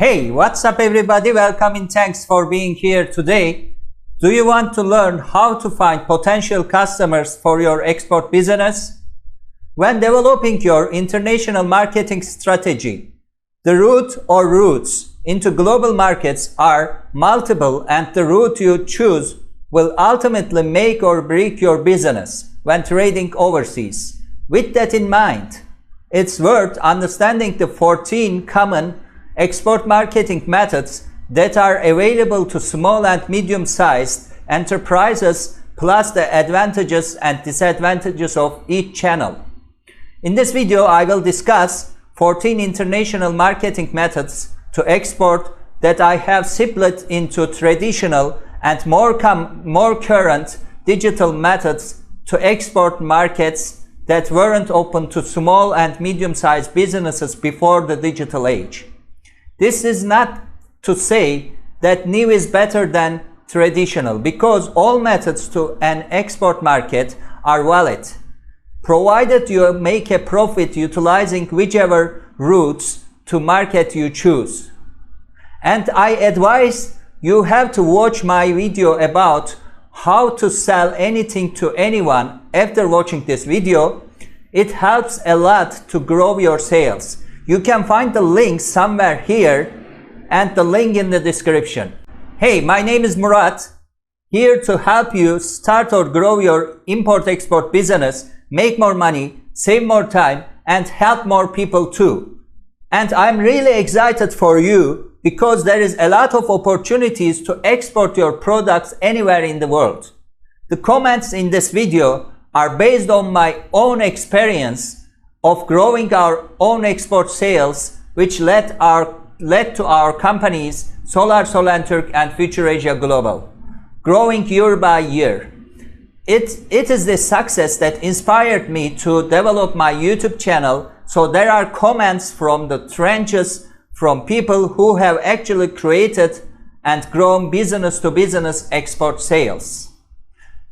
Hey, what's up everybody? Welcome and thanks for being here today. Do you want to learn how to find potential customers for your export business? When developing your international marketing strategy, the route or routes into global markets are multiple, and the route you choose will ultimately make or break your business when trading overseas. With that in mind, it's worth understanding the 14 common export marketing methods that are available to small and medium-sized enterprises, plus the advantages and disadvantages of each channel. In this video, I will discuss 14 international marketing methods to export that I have split into traditional and more current digital methods to export markets that weren't open to small and medium-sized businesses before the digital age. This is not to say that new is better than traditional, because all methods to an export market are valid, provided you make a profit utilizing whichever routes to market you choose. And I advise you have to watch my video about how to sell anything to anyone after watching this video. It helps a lot to grow your sales. You can find the link somewhere here and the link in the description. Hey, my name is Murat, here to help you start or grow your import-export business, make more money, save more time, and help more people too. And I'm really excited for you because there is a lot of opportunities to export your products anywhere in the world. The comments in this video are based on my own experience of growing our own export sales, which led to our companies Ozturker and Future Asia Global, growing year by year. It is the success that inspired me to develop my YouTube channel, so there are comments from the trenches from people who have actually created and grown business-to-business export sales.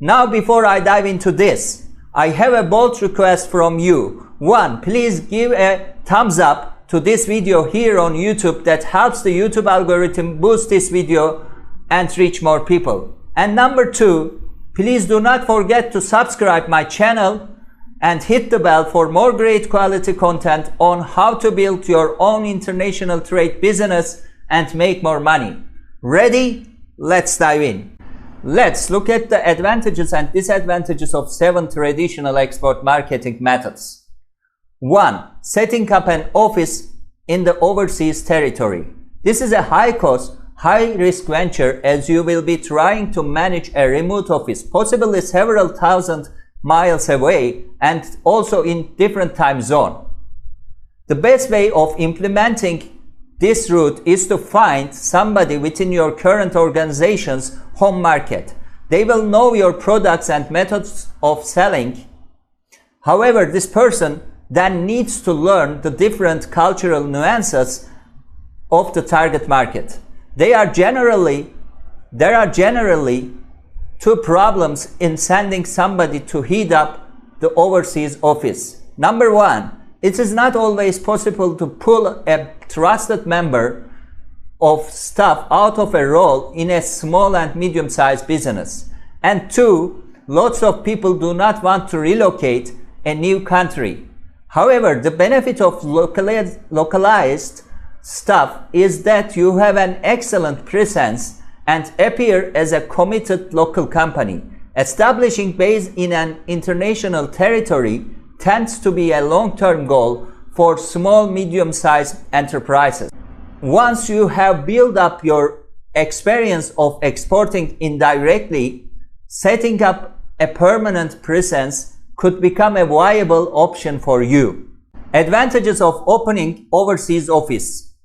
Now, before I dive into this, I have a bold request from you. One, please give a thumbs up to this video here on YouTube. That helps the YouTube algorithm boost this video and reach more people. And number two, please do not forget to subscribe my channel and hit the bell for more great quality content on how to build your own international trade business and make more money. Ready? Let's dive in. Let's look at the advantages and disadvantages of 7 traditional export marketing methods. 1. Setting up an office in the overseas territory. This is a high-cost, high-risk venture, as you will be trying to manage a remote office, possibly several thousand miles away and also in different time zone. The best way of implementing this route is to find somebody within your current organization's home market. They will know your products and methods of selling. However, this person then needs to learn the different cultural nuances of the target market. There are generally 2 problems in sending somebody to head up the overseas office. Number 1, it is not always possible to pull a trusted member of staff out of a role in a small and medium-sized business. And 2, lots of people do not want to relocate a new country. However, the benefit of localized staff is that you have an excellent presence and appear as a committed local company. Establishing base in an international territory tends to be a long-term goal for small, medium-sized enterprises. Once you have built up your experience of exporting indirectly, setting up a permanent presence could become a viable option for you. Advantages of opening overseas office.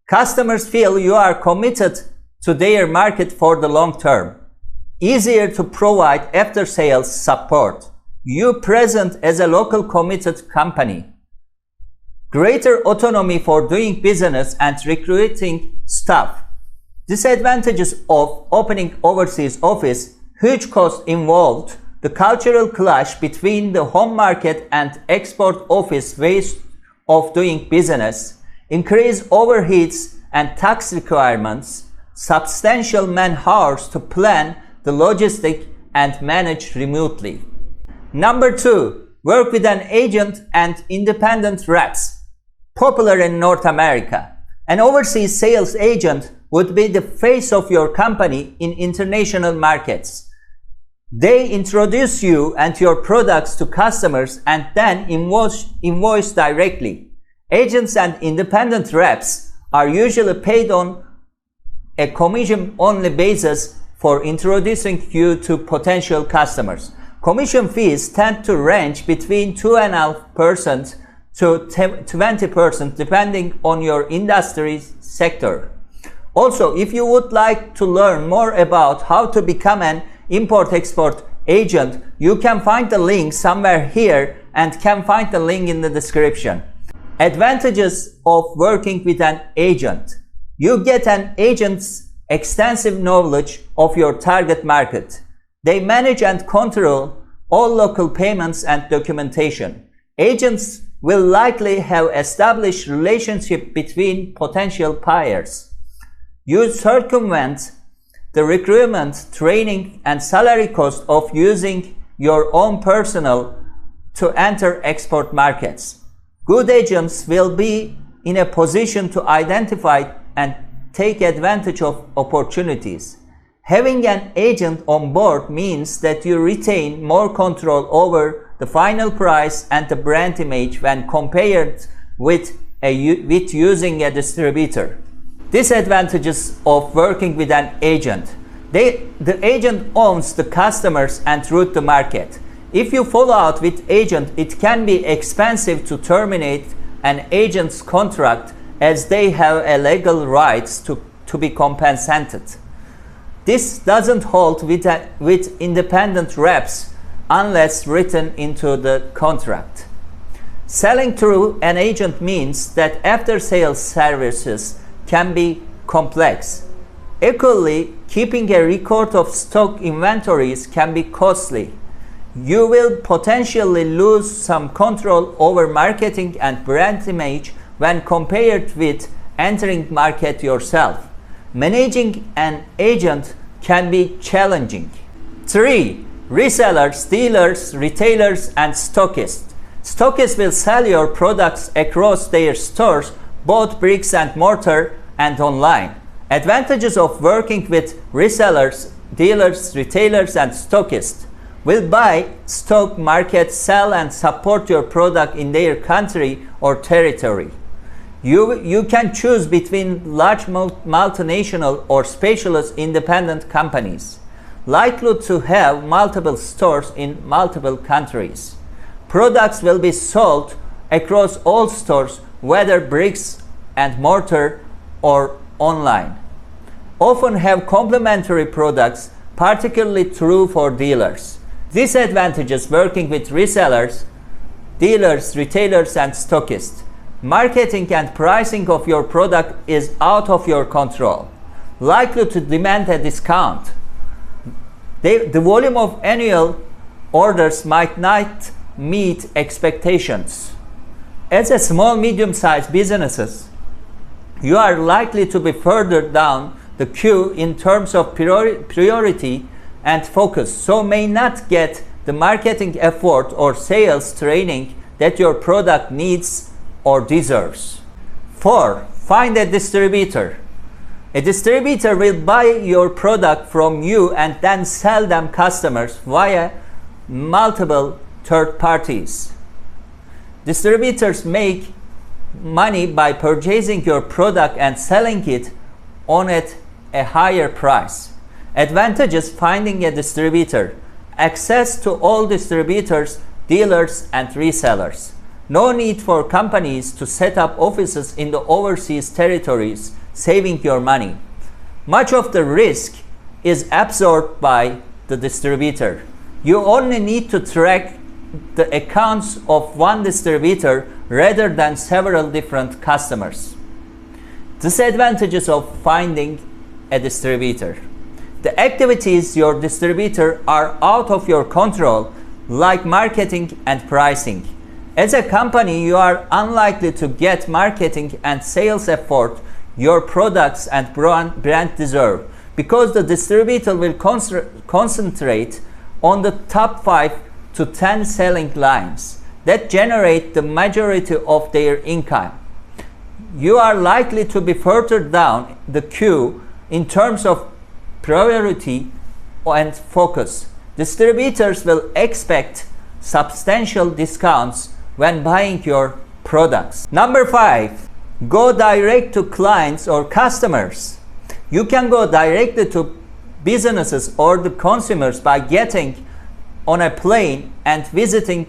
Customers feel you are committed to their market for the long term. Easier to provide after-sales support. You present as a local committed company. Greater autonomy for doing business and recruiting staff. Disadvantages of opening overseas office: huge cost involved, the cultural clash between the home market and export office ways of doing business, increased overheads and tax requirements, substantial man-hours to plan the logistic and manage remotely. Number 2, work with an agent and independent reps. Popular in North America. An overseas sales agent would be the face of your company in international markets. They introduce you and your products to customers and then invoice directly. Agents and independent reps are usually paid on a commission-only basis for introducing you to potential customers. Commission fees tend to range between 2.5% to 20% depending on your industry sector. Also, if you would like to learn more about how to become an import-export agent, you can find the link somewhere here and can find the link in the description. Advantages of working with an agent. You get an agent's extensive knowledge of your target market. They manage and control all local payments and documentation. Agents will likely have established relationship between potential buyers. You circumvent the recruitment, training, and salary cost of using your own personnel to enter export markets. Good agents will be in a position to identify and take advantage of opportunities. Having an agent on board means that you retain more control over the final price and the brand image when compared with using a distributor. Disadvantages of working with an agent. The agent owns the customers and route the market. If you fall out with agent, it can be expensive to terminate an agent's contract as they have a legal rights to be compensated. This doesn't hold with independent reps unless written into the contract. Selling through an agent means that after-sales services can be complex. Equally, keeping a record of stock inventories can be costly. You will potentially lose some control over marketing and brand image when compared with entering market yourself. Managing an agent can be challenging. 3. Resellers, dealers, retailers, and stockists. Stockists will sell your products across their stores, both bricks and mortar and online. Advantages of working with resellers, dealers, retailers, and stockists. Will buy, stock, market, sell, and support your product in their country or territory. You can choose between large multinational or specialist independent companies, likely to have multiple stores in multiple countries. Products will be sold across all stores, whether bricks and mortar or online. Often have complementary products, particularly true for dealers. Disadvantages working with resellers, dealers, retailers, and stockists. Marketing and pricing of your product is out of your control, likely to demand a discount. The volume of annual orders might not meet expectations. As a small, medium-sized businesses, you are likely to be further down the queue in terms of priority and focus, so may not get the marketing effort or sales training that your product needs or deserves. 4. Find a distributor. A distributor will buy your product from you and then sell them customers via multiple third parties. Distributors make money by purchasing your product and selling it on at a higher price. Advantages finding a distributor. Access to all distributors, dealers, and resellers. No need for companies to set up offices in the overseas territories, saving your money. Much of the risk is absorbed by the distributor. You only need to track the accounts of one distributor rather than several different customers. Disadvantages of finding a distributor. The activities your distributor are out of your control, like marketing and pricing. As a company, you are unlikely to get marketing and sales effort your products and brand deserve, because the distributor will concentrate on the top 5 to 10 selling lines that generate the majority of their income. You are likely to be further down the queue in terms of priority and focus. Distributors will expect substantial discounts when buying your products. Number 5, go direct to clients or customers. You can go directly to businesses or the consumers by getting on a plane and visiting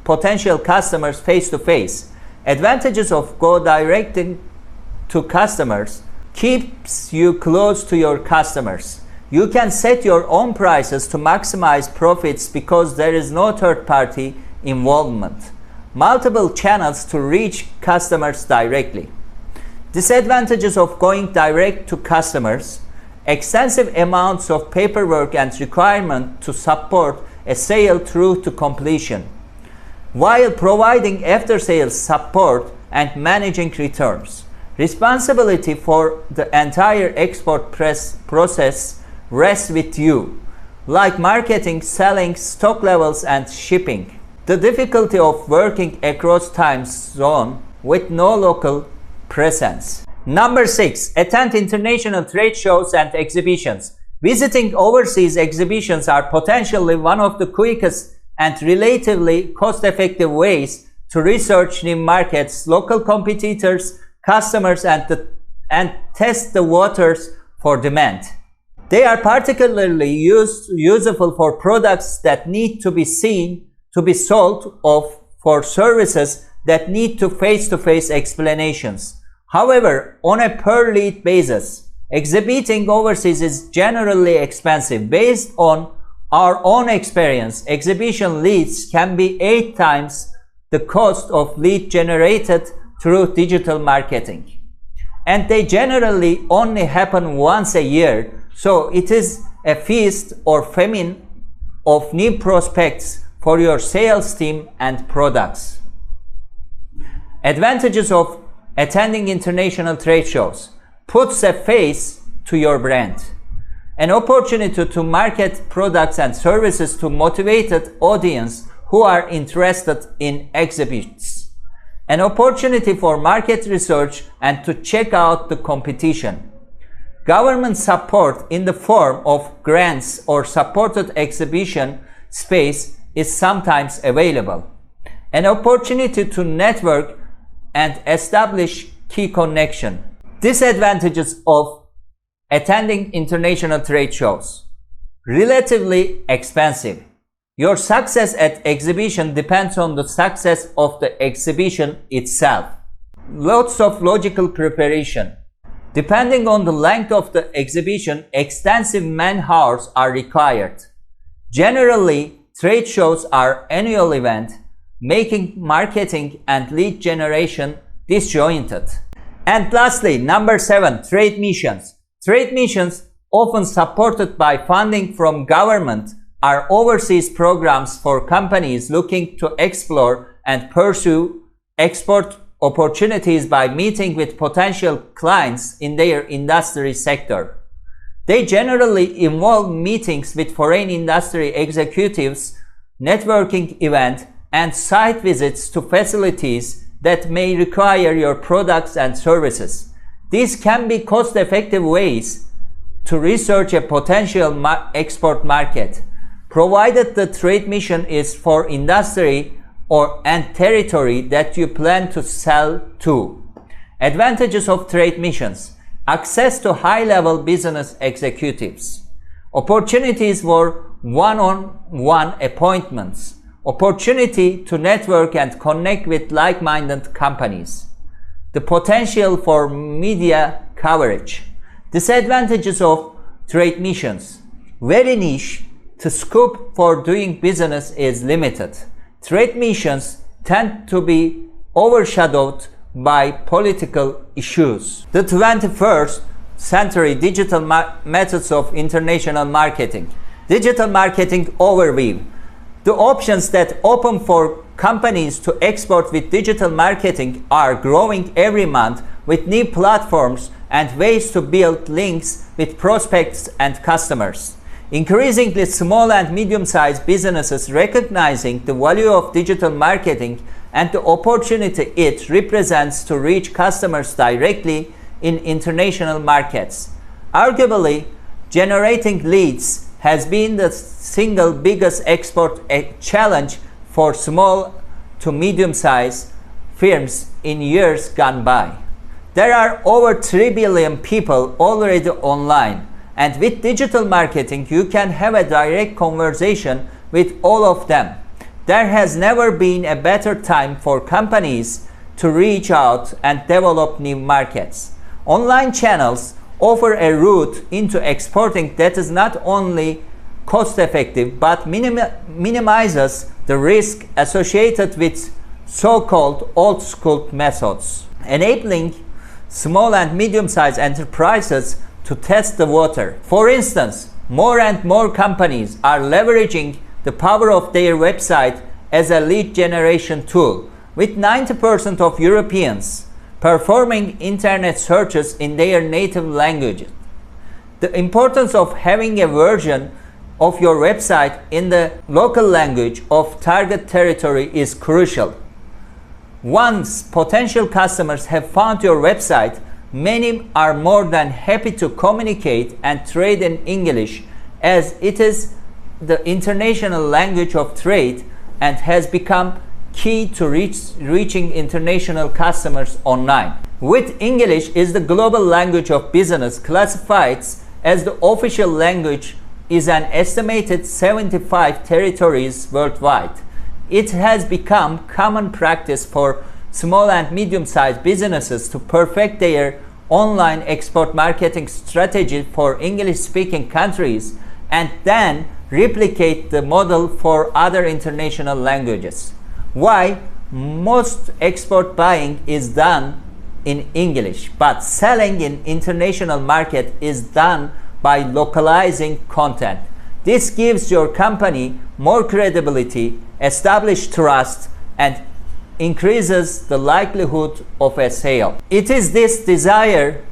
potential customers face to face. Advantages of go directing to customers: keeps you close to your customers. You can set your own prices to maximize profits because there is no third-party involvement. Multiple channels to reach customers directly. Disadvantages of going direct to customers: extensive amounts of paperwork and requirement to support a sale through to completion, while providing after-sales support and managing returns. Responsibility for the entire export process rests with you, like marketing, selling, stock levels, and shipping. The difficulty of working across time zone with no local presence. Number 6, attend international trade shows and exhibitions. Visiting overseas exhibitions are potentially one of the quickest and relatively cost-effective ways to research new markets, local competitors, customers, and test the waters for demand. They are particularly useful for products that need to be seen, to be sold, or for services that need to face-to-face explanations. However, on a per-lead basis, exhibiting overseas is generally expensive. Based on our own experience, exhibition leads can be 8 times the cost of lead generated through digital marketing. And they generally only happen once a year, so it is a feast or famine of new prospects for your sales team and products. Advantages of attending international trade shows: puts a face to your brand, an opportunity to market products and services to motivated audience who are interested in exhibits, an opportunity for market research and to check out the competition. Government support in the form of grants or supported exhibition space is sometimes available, an opportunity to network and establish key connection. Disadvantages of attending international trade shows: relatively expensive. Your success at exhibition depends on the success of the exhibition itself. Lots of logical preparation. Depending on the length of the exhibition, extensive man-hours are required. Generally, trade shows are annual event, making marketing and lead generation disjointed. And lastly, number 7, trade missions. Trade missions, often supported by funding from government, are overseas programs for companies looking to explore and pursue export opportunities by meeting with potential clients in their industry sector. They generally involve meetings with foreign industry executives, networking events, and site visits to facilities that may require your products and services. These can be cost-effective ways to research a potential export market, provided the trade mission is for industry and territory that you plan to sell to. Advantages of trade missions: access to high-level business executives, opportunities for one-on-one appointments, opportunity to network and connect with like-minded companies, the potential for media coverage. Disadvantages of trade missions: very niche, the scope for doing business is limited. Trade missions tend to be overshadowed by political issues. The 21st century digital methods of international marketing. Digital marketing overview. The options that open for companies to export with digital marketing are growing every month, with new platforms and ways to build links with prospects and customers. Increasingly, small and medium-sized businesses recognizing the value of digital marketing and the opportunity it represents to reach customers directly in international markets. Arguably, generating leads has been the single biggest export challenge for small to medium-sized firms in years gone by. There are over 3 billion people already online, and with digital marketing, you can have a direct conversation with all of them. There has never been a better time for companies to reach out and develop new markets. Online channels offer a route into exporting that is not only cost-effective but minimizes the risk associated with so-called old-school methods, enabling small and medium-sized enterprises to test the water. For instance, more and more companies are leveraging the power of their website as a lead generation tool, with 90% of Europeans performing internet searches in their native language. The importance of having a version of your website in the local language of target territory is crucial. Once potential customers have found your website, many are more than happy to communicate and trade in English, as it is the international language of trade and has become key to reaching international customers online. With English is the global language of business, classified as the official language is an estimated 75 territories worldwide. It has become common practice for small and medium-sized businesses to perfect their online export marketing strategy for English-speaking countries and then replicate the model for other international languages. Why? Most export buying is done in English, but selling in international market is done by localizing content. This gives your company more credibility, established trust, and increases the likelihood of a sale. It is this desire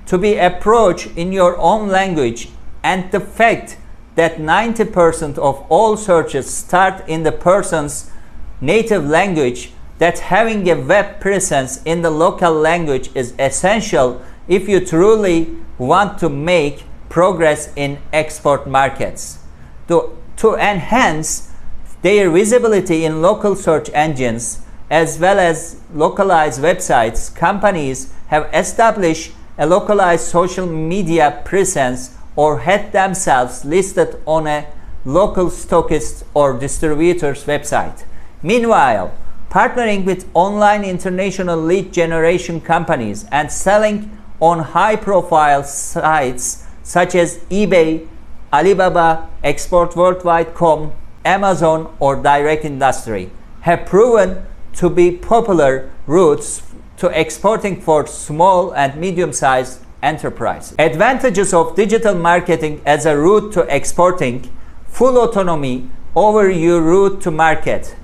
to be approached in your own language and the fact that 90% of all searches start in the person's native language that having a web presence in the local language is essential if you truly want to make progress in export markets. To enhance their visibility in local search engines as well as localized websites, companies have established a localized social media presence or had themselves listed on a local stockist or distributor's website. Meanwhile, partnering with online international lead generation companies and selling on high-profile sites such as eBay, Alibaba, ExportWorldwide.com, Amazon, or Direct Industry have proven to be popular routes to exporting for small and medium-sized enterprises. Advantages of digital marketing as a route to exporting: full autonomy over your route to market,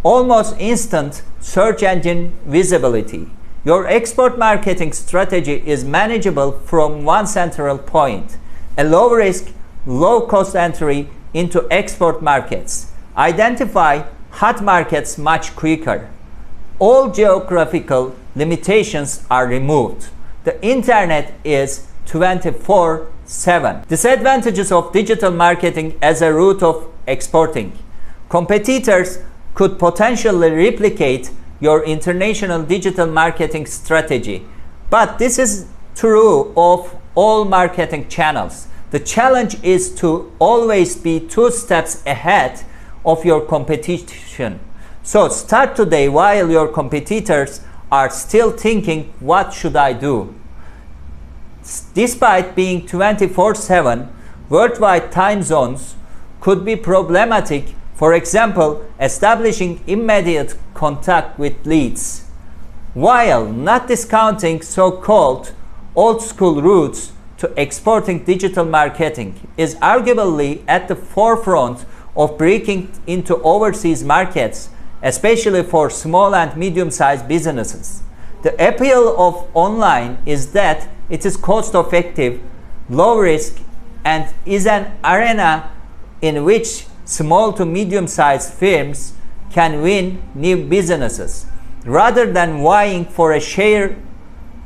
almost instant search engine visibility. Your export marketing strategy is manageable from one central point, a low-risk, low-cost entry into export markets. Identify hot markets much quicker. All geographical limitations are removed. The internet is 24/7. Disadvantages of digital marketing as a route of exporting: competitors could potentially replicate your international digital marketing strategy, but this is true of all marketing channels. The challenge is to always be 2 steps ahead of your competition. So start today while your competitors are still thinking, what should I do? Despite being 24/7, worldwide time zones could be problematic. For example, establishing immediate contact with leads. While not discounting so-called old-school routes to exporting, digital marketing is arguably at the forefront of breaking into overseas markets, especially for small and medium-sized businesses. The appeal of online is that it is cost effective, low risk, and is an arena in which small to medium-sized firms can win new businesses, rather than vying for a share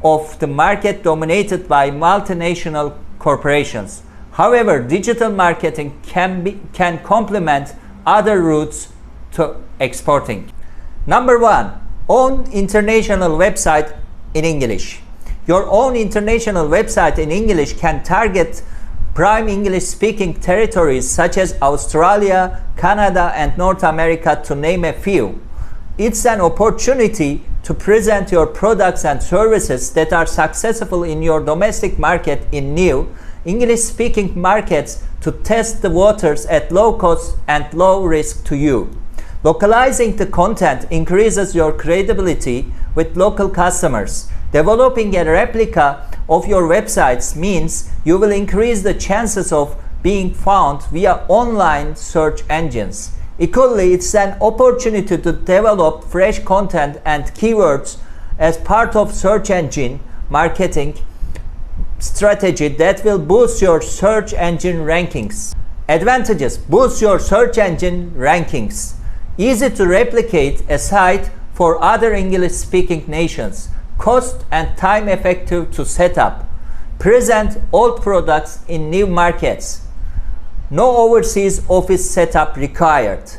of the market dominated by multinational corporations. However, digital marketing can complement other routes to exporting. Number 1. Own international website in English. Your own international website in English can target prime English-speaking territories such as Australia, Canada, and North America, to name a few. It's an opportunity to present your products and services that are successful in your domestic market in new English-speaking markets to test the waters at low cost and low risk to you. Localizing the content increases your credibility with local customers. Developing a replica of your websites means you will increase the chances of being found via online search engines. Equally, it's an opportunity to develop fresh content and keywords as part of search engine marketing strategy that will boost your search engine rankings. Advantages: boost your search engine rankings. Easy to replicate a site for other English-speaking nations. Cost and time effective to set up. Present old products in new markets. No overseas office setup required.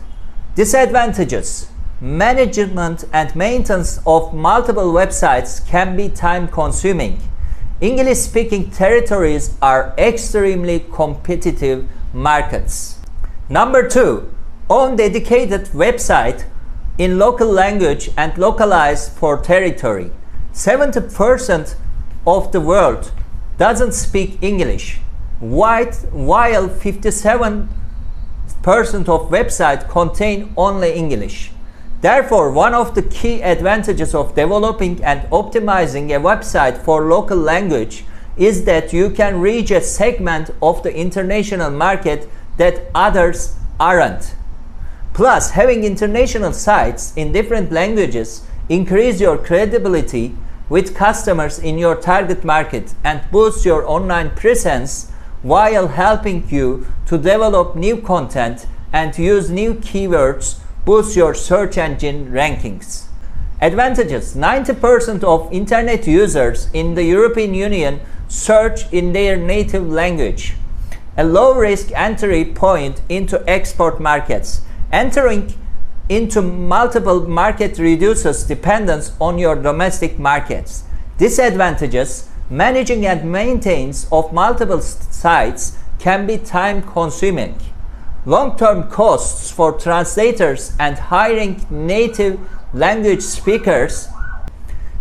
Disadvantages: management and maintenance of multiple websites can be time consuming. English-speaking territories are extremely competitive markets. Number 2. Own dedicated website in local language and localize for territory. 70% of the world doesn't speak English, while 57% of websites contain only English. Therefore, one of the key advantages of developing and optimizing a website for local language is that you can reach a segment of the international market that others aren't. Plus, having international sites in different languages increase your credibility with customers in your target market and boost your online presence while helping you to develop new content and use new keywords, boost your search engine rankings. Advantages: 90% of internet users in the European Union search in their native language. A low-risk entry point into export markets. Entering into multiple markets reduces dependence on your domestic markets. Disadvantages: managing and maintenance of multiple sites can be time-consuming. Long-term costs for translators and hiring native language speakers.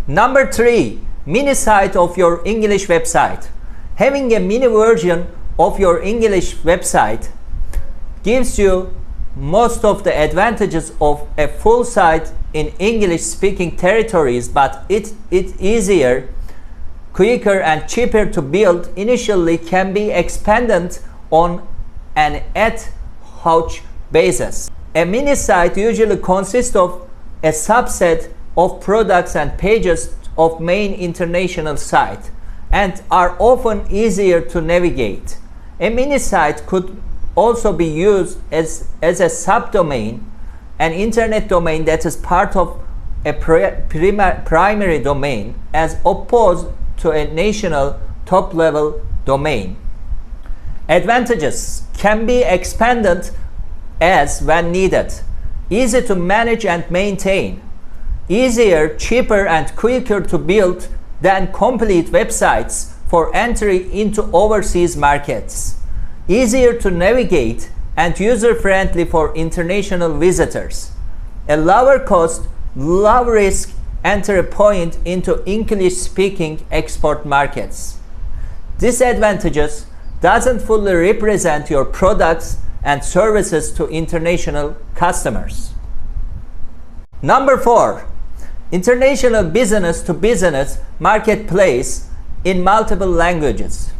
Number 3. Minisite of your English website. Having a mini version of your English website gives you most of the advantages of a full site in English-speaking territories, but it's easier, quicker, and cheaper to build. Initially can be expanded on an ad hoc basis. A mini site usually consists of a subset of products and pages of main international site and are often easier to navigate. A mini site could also be used as a subdomain, an internet domain that is part of a primary domain, as opposed to a national top-level domain. Advantages: can be expanded as when needed. Easy to manage and maintain. Easier, cheaper, and quicker to build than complete websites for entry into overseas markets. Easier to navigate and user-friendly for international visitors. A lower cost, low risk entry point into English-speaking export markets. Disadvantages: doesn't fully represent your products and services to international customers. Number 4. International business-to-business marketplace in multiple languages.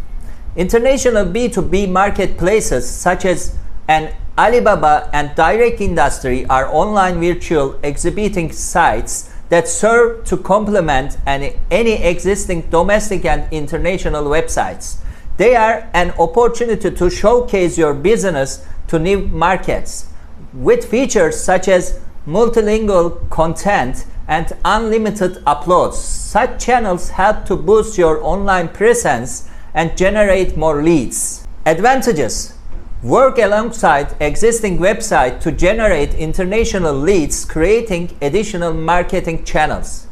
International B2B marketplaces such as an Alibaba and Direct Industry are online virtual exhibiting sites that serve to complement any existing domestic and international websites. They are an opportunity to showcase your business to new markets. With features such as multilingual content and unlimited uploads, such channels help to boost your online presence and generate more leads. Advantages: work alongside existing website to generate international leads, creating additional marketing channels.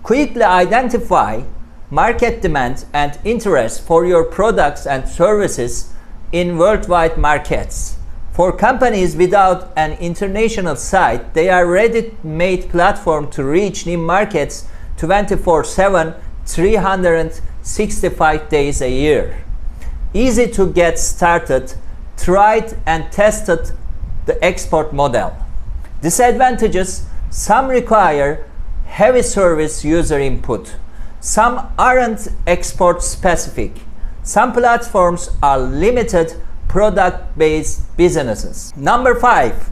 Quickly identify market demand and interest for your products and services in worldwide markets. For companies without an international site, they are a ready-made platform to reach new markets 24/7, 365 days a year. Easy to get started, tried and tested the export model. Disadvantages: some require heavy service user input. Some aren't export specific. Some platforms are limited product-based businesses. Number 5,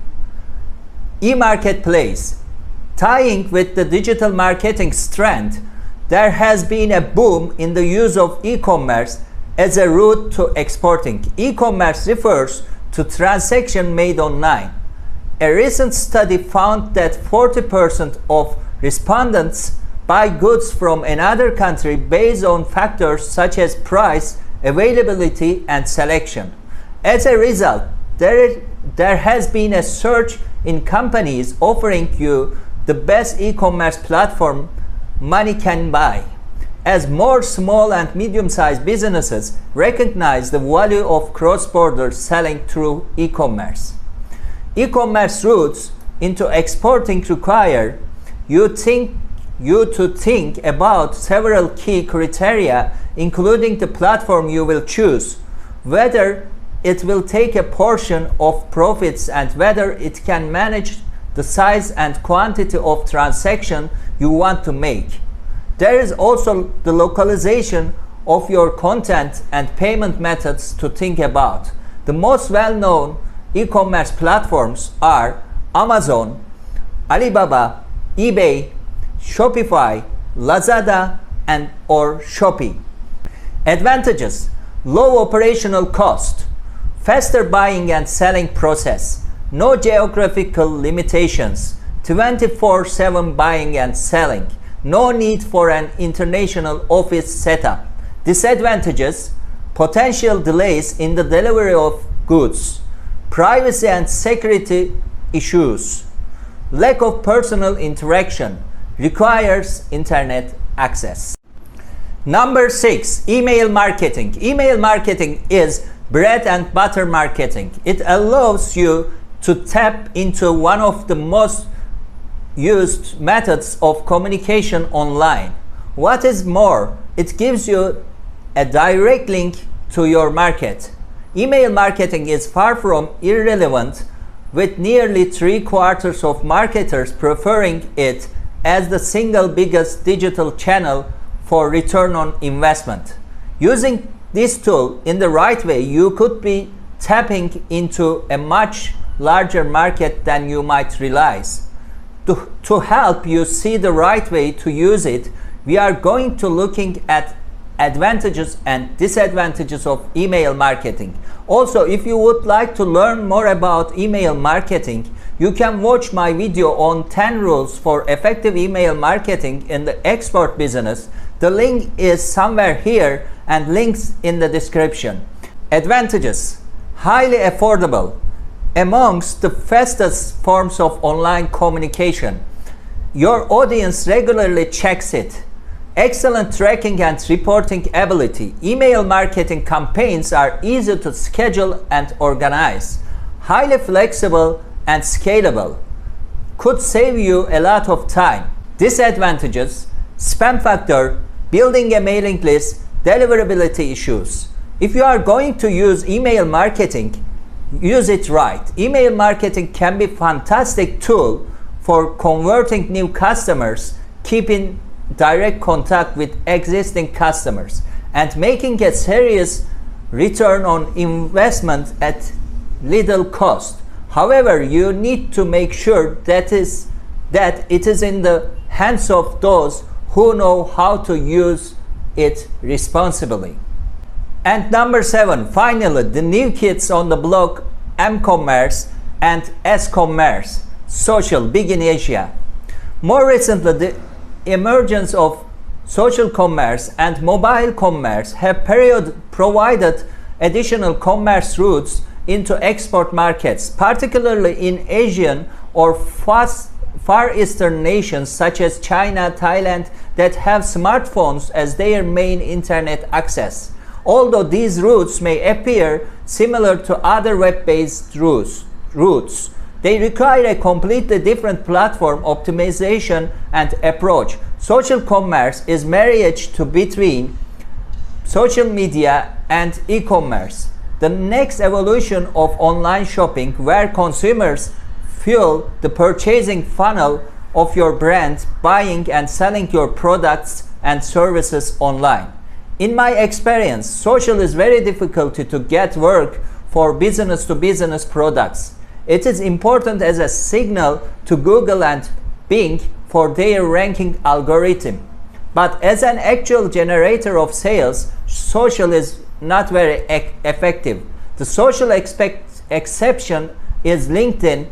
e-marketplace. Tying with the digital marketing trend, there has been a boom in the use of e-commerce as a route to exporting. E-commerce refers to transactions made online. A recent study found that 40% of respondents buy goods from another country based on factors such as price, availability, and selection. As a result, there has been a surge in companies offering you the best e-commerce platform money can buy, as more small and medium-sized businesses recognize the value of cross-border selling through e-commerce. E-commerce routes into exporting require you to think about several key criteria, including the platform you will choose, whether it will take a portion of profits, and whether it can manage the size and quantity of transaction you want to make. There is also the localization of your content and payment methods to think about. The most well-known e-commerce platforms are Amazon, Alibaba, eBay, Shopify, Lazada, or Shopee. Advantages: low operational cost, faster buying and selling process, no geographical limitations, 24/7 buying and selling, no need for an international office setup. Disadvantages: potential delays in the delivery of goods, privacy and security issues, lack of personal interaction, requires internet access. Number 6, email marketing. Email marketing is bread and butter marketing. It allows you to tap into one of the most used methods of communication online. What is more, it gives you a direct link to your market. Email marketing is far from irrelevant, with nearly 3/4 of marketers preferring it as the single biggest digital channel for return on investment. Using this tool in the right way, you could be tapping into a much larger market than you might realize. To help you see the right way to use it, we are going to looking at advantages and disadvantages of email marketing. Also, if you would like to learn more about email marketing, you can watch my video on 10 rules for effective email marketing in the export business. The link is somewhere here and links in the description. Advantages: highly affordable, amongst the fastest forms of online communication. Your audience regularly checks it. Excellent tracking and reporting ability. Email marketing campaigns are easy to schedule and organize. Highly flexible and scalable. Could save you a lot of time. Disadvantages: spam factor, building a mailing list, deliverability issues. If you are going to use email marketing, use it right. Email marketing can be a fantastic tool for converting new customers, keeping direct contact with existing customers, and making a serious return on investment at little cost. However, you need to make sure that it is in the hands of those who know how to use it responsibly. And number 7, finally, the new kids on the block, m-commerce and s-commerce, social, big in Asia. More recently, the emergence of social commerce and mobile commerce have provided additional commerce routes into export markets, particularly in Asian or Far Eastern nations such as China, Thailand, that have smartphones as their main internet access. Although these routes may appear similar to other web-based routes, they require a completely different platform optimization and approach. Social commerce is marriage between social media and e-commerce, the next evolution of online shopping, where consumers fuel the purchasing funnel of your brand, buying and selling your products and services online. In my experience, social is very difficult to get work for business-to-business products. It is important as a signal to Google and Bing for their ranking algorithm. But as an actual generator of sales, social is not very effective. The social exception is LinkedIn,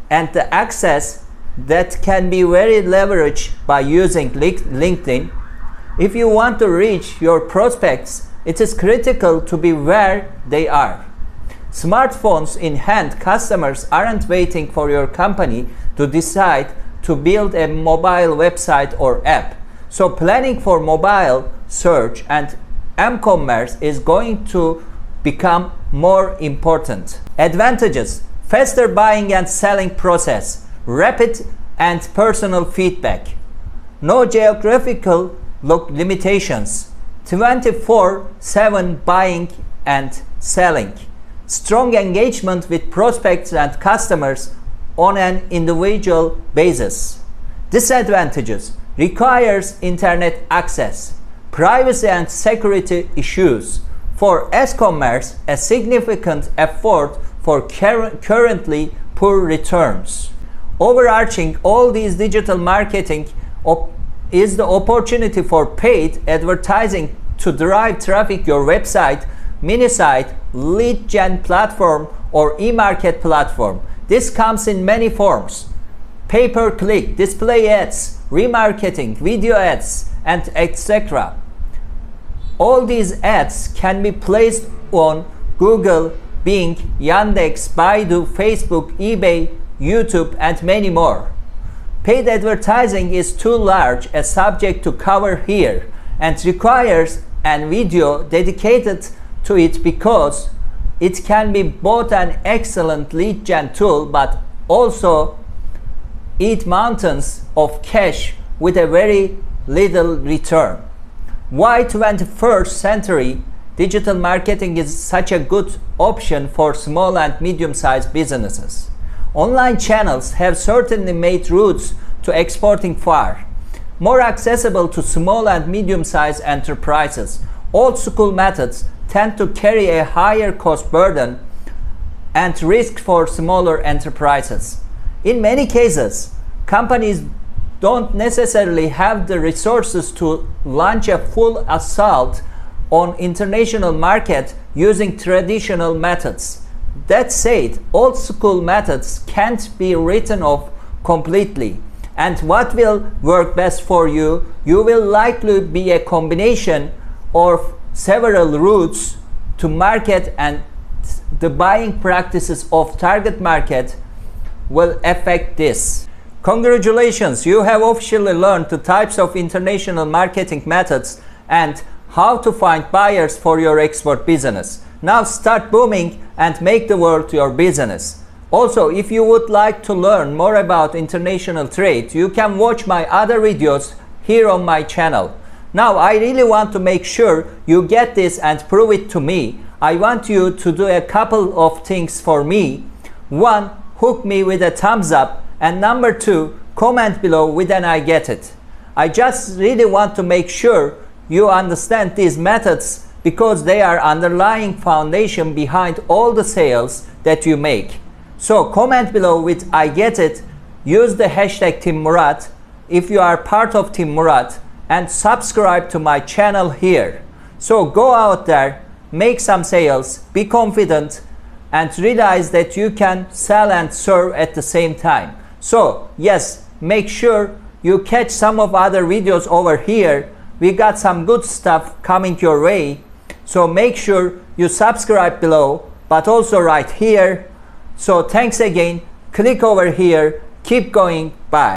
and the access that can be very leveraged by using LinkedIn. If you want to reach your prospects, it is critical to be where they are. Smartphones in hand, customers aren't waiting for your company to decide to build a mobile website or app. So planning for mobile search and m-commerce is going to become more important. Advantages: faster buying and selling process, rapid and personal feedback, no geographical limitations, 24/7 buying and selling, strong engagement with prospects and customers on an individual basis. Disadvantages: requires internet access, privacy and security issues. For s-commerce, a significant effort for currently poor returns. Overarching all these digital marketing is the opportunity for paid advertising to drive traffic your website, Minisite, lead gen platform, or e-market platform. This comes in many forms: pay-per-click, display ads, remarketing, video ads, and etc. All these ads can be placed on Google, Bing, Yandex, Baidu, Facebook, eBay, YouTube, and many more. Paid advertising is too large a subject to cover here and requires a video dedicated to it, because it can be both an excellent lead gen tool but also eat mountains of cash with a very little return. Why 21st century digital marketing is such a good option for small and medium-sized businesses? Online channels have certainly made routes to exporting far more accessible to small and medium-sized enterprises. Old school methods tend to carry a higher cost burden and risk for smaller enterprises. In many cases, companies don't necessarily have the resources to launch a full assault on international market using traditional methods. That said, old school methods can't be written off completely, and what will work best for you will likely be a combination of several routes to market, and the buying practices of target market will affect this. Congratulations, you have officially learned the types of international marketing methods and how to find buyers for your export business. Now start booming and make the world your business. Also, if you would like to learn more about international trade, you can watch my other videos here on my channel. Now, I really want to make sure you get this and prove it to me. I want you to do a couple of things for me. 1, hook me with a thumbs up, and number 2, comment below with an I get it. I just really want to make sure you understand these methods, because they are underlying foundation behind all the sales that you make. So comment below with I get it, use the hashtag Team Murat, if you are part of Team Murat and subscribe to my channel here. So go out there, make some sales, be confident, and realize that you can sell and serve at the same time. So yes, make sure you catch some of other videos over here. We got some good stuff coming your way. So make sure you subscribe below, but also right here. So thanks again. Click over here. Keep going. Bye.